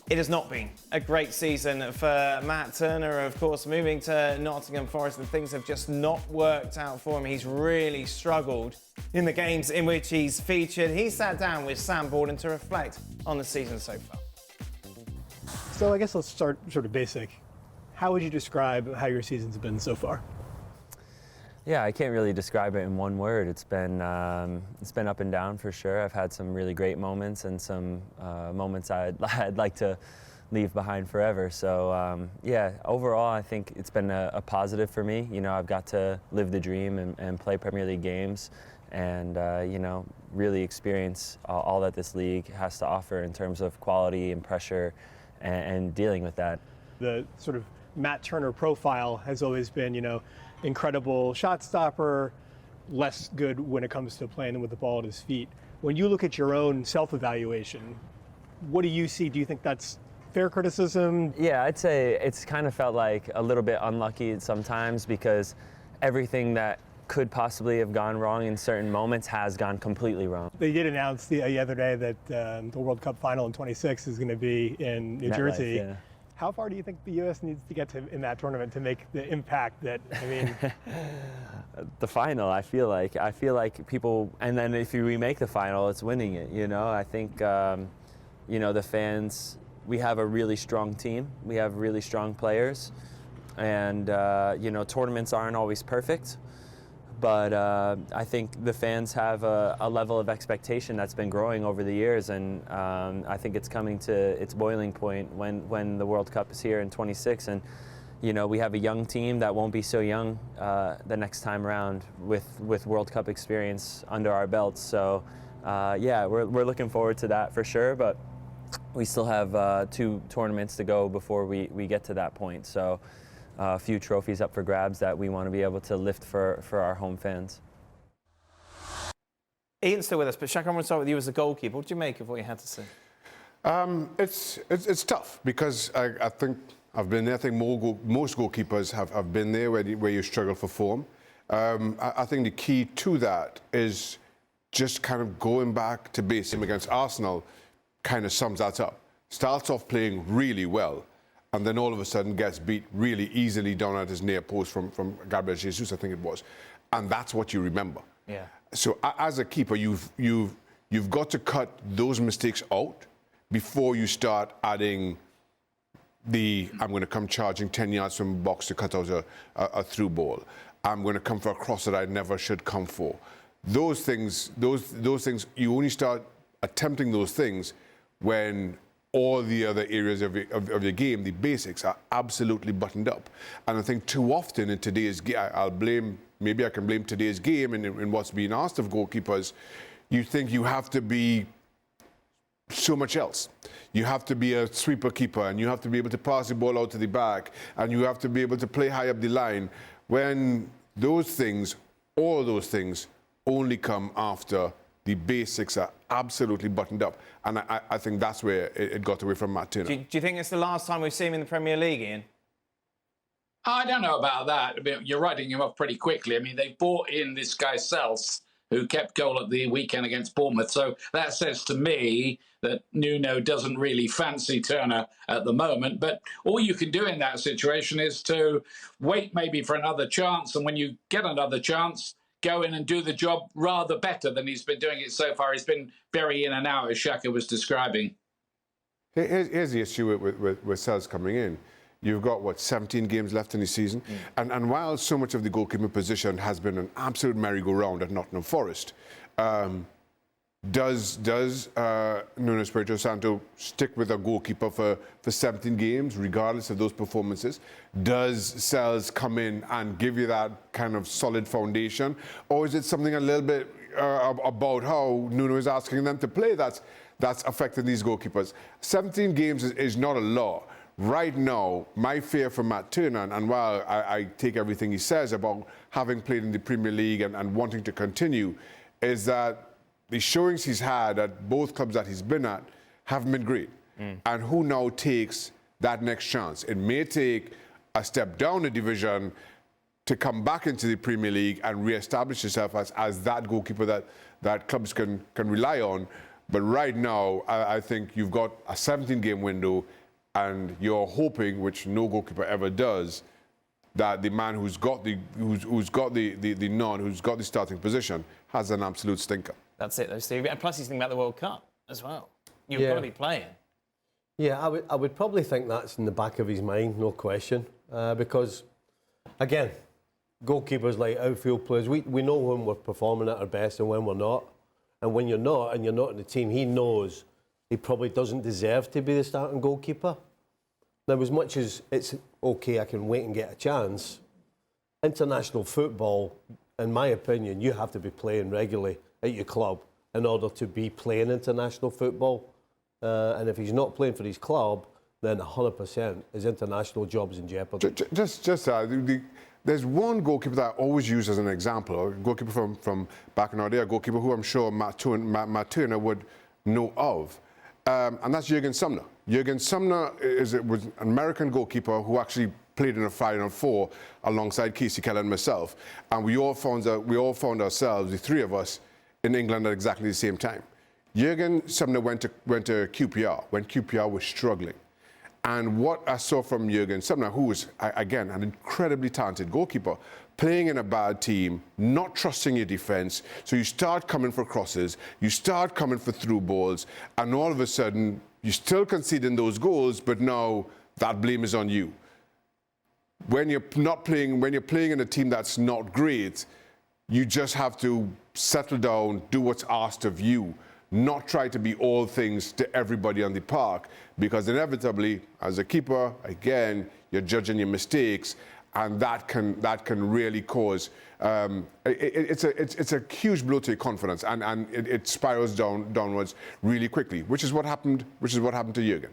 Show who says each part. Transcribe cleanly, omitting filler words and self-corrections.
Speaker 1: It has not been a great season for Matt Turner, of course, moving to Nottingham Forest, and things have just not worked out for him. He's really struggled in the games in which he's featured. He sat down with Sam Borden to reflect on the season so far.
Speaker 2: So I guess let's start sort of basic. How would you describe how your season's been so far?
Speaker 3: Yeah, I can't really describe it in one word. It's been up and down for sure. I've had some really great moments and some moments I'd like to leave behind forever. So yeah, overall, I think it's been a positive for me. You know, I've got to live the dream and play Premier League games, and you know, really experience all that this league has to offer in terms of quality and pressure and dealing with that.
Speaker 2: The sort of Matt Turner profile has always been, you know, incredible shot stopper, less good when it comes to playing with the ball at his feet. When you look at your own self-evaluation, what do you see? Do you think that's fair criticism?
Speaker 3: Yeah, I'd say it's kind of felt like a little bit unlucky sometimes, because everything that could possibly have gone wrong in certain moments has gone completely wrong.
Speaker 2: They did announce the other day that the World Cup final in 26 is going to be in New Jersey.
Speaker 3: Yeah.
Speaker 2: How far do you think the U.S. needs to get to in that tournament to make the impact that, I mean...
Speaker 3: The final, I feel like people, and then if we make the final, it's winning it, you know? I think, you know, the fans, we have a really strong team. We have really strong players. And, you know, tournaments aren't always perfect. But I think the fans have a level of expectation that's been growing over the years, and I think it's coming to its boiling point when the World Cup is here in 26. And you know, we have a young team that won't be so young the next time around with World Cup experience under our belts. So yeah, we're looking forward to that for sure. But we still have 2 tournaments to go before we get to that point. So. A few trophies up for grabs that we want to be able to lift for our home fans.
Speaker 1: Ian's still with us, but Shaka, I want to start with you as the goalkeeper. What do you make of what you had to say?
Speaker 4: It's tough, because I think I've been there. I think most goalkeepers have been there where you struggle for form. I think the key to that is just kind of going back to basics. Against Arsenal kind of sums that up. Starts off playing really well, and then all of a sudden gets beat really easily down at his near post from Gabriel Jesus, I think it was. And that's what you remember.
Speaker 1: Yeah.
Speaker 4: So as a keeper, you've got to cut those mistakes out before you start adding I'm going to come charging 10 yards from the box to cut out a through ball. I'm going to come for a cross that I never should come for. Those things, you only start attempting those things when all the other areas of your game, the basics, are absolutely buttoned up. And I think too often in today's game, maybe I can blame today's game in what's being asked of goalkeepers. You think you have to be so much else. You have to be a sweeper keeper, and you have to be able to pass the ball out to the back, and you have to be able to play high up the line, when those things, all those things, only come after the basics are absolutely buttoned up. And I think that's where it got away from Matt Turner.
Speaker 1: Do you think it's the last time we've seen him in the Premier League, Ian?
Speaker 5: I don't know about that. I mean, you're writing him off pretty quickly. I mean, they brought in this guy, Sels, who kept goal at the weekend against Bournemouth. So that says to me that Nuno doesn't really fancy Turner at the moment. But all you can do in that situation is to wait maybe for another chance. And when you get another chance, go in and do the job rather better than he's been doing it so far. He's been very in and out, as Shaka was describing.
Speaker 4: Here's the issue with Sels coming in. You've got, 17 games left in the season? And while so much of the goalkeeping position has been an absolute merry-go-round at Nottingham Forest, does Nuno Espirito Santo stick with a goalkeeper for 17 games, regardless of those performances? Does Sels come in and give you that kind of solid foundation? Or is it something a little bit about how Nuno is asking them to play that's affecting these goalkeepers? 17 games is not a lot. Right now, my fear for Matt Turner, and while I take everything he says about having played in the Premier League and wanting to continue, is that the showings he's had at both clubs that he's been at haven't been great. And who now takes that next chance? It may take a step down the division to come back into the Premier League and re-establish yourself as that goalkeeper that clubs can rely on. But right now, I think you've got a 17-game window, and you're hoping, which no goalkeeper ever does, that the man who's got the starting position has an absolute stinker.
Speaker 1: That's it, though, Steve. And plus, he's thinking about the World Cup as well. You've got to be playing.
Speaker 6: Yeah, I would probably think that's in the back of his mind, no question. Because, again, goalkeepers like outfield players, we know when we're performing at our best and when we're not. And when you're not, and you're not in the team, he knows he probably doesn't deserve to be the starting goalkeeper. Now, as much as it's okay, I can wait and get a chance, international football, in my opinion, you have to be playing regularly at your club in order to be playing international football. And if he's not playing for his club, then 100% his international job is in jeopardy.
Speaker 4: There's one goalkeeper that I always use as an example, a goalkeeper from back in our day, a goalkeeper who I'm sure Matt Turner would know of, and that's Jürgen Sumner. Jürgen Sumner was an American goalkeeper who actually played in a Final Four alongside Casey Keller and myself, and we all found ourselves, the three of us, in England at exactly the same time. Jürgen Sumner went to QPR when QPR was struggling. And what I saw from Jürgen Sumner, who was, again, an incredibly talented goalkeeper, playing in a bad team, not trusting your defence, so you start coming for crosses, you start coming for through balls, and all of a sudden, you're still conceding those goals, but now that blame is on you. When you're playing in a team that's not great, you just have to settle down, do what's asked of you, not try to be all things to everybody on the park, because inevitably, as a keeper, again, you're judging your mistakes, and that can really cause it's a huge blow to your confidence, and it spirals downwards really quickly, which is what happened to Jürgen.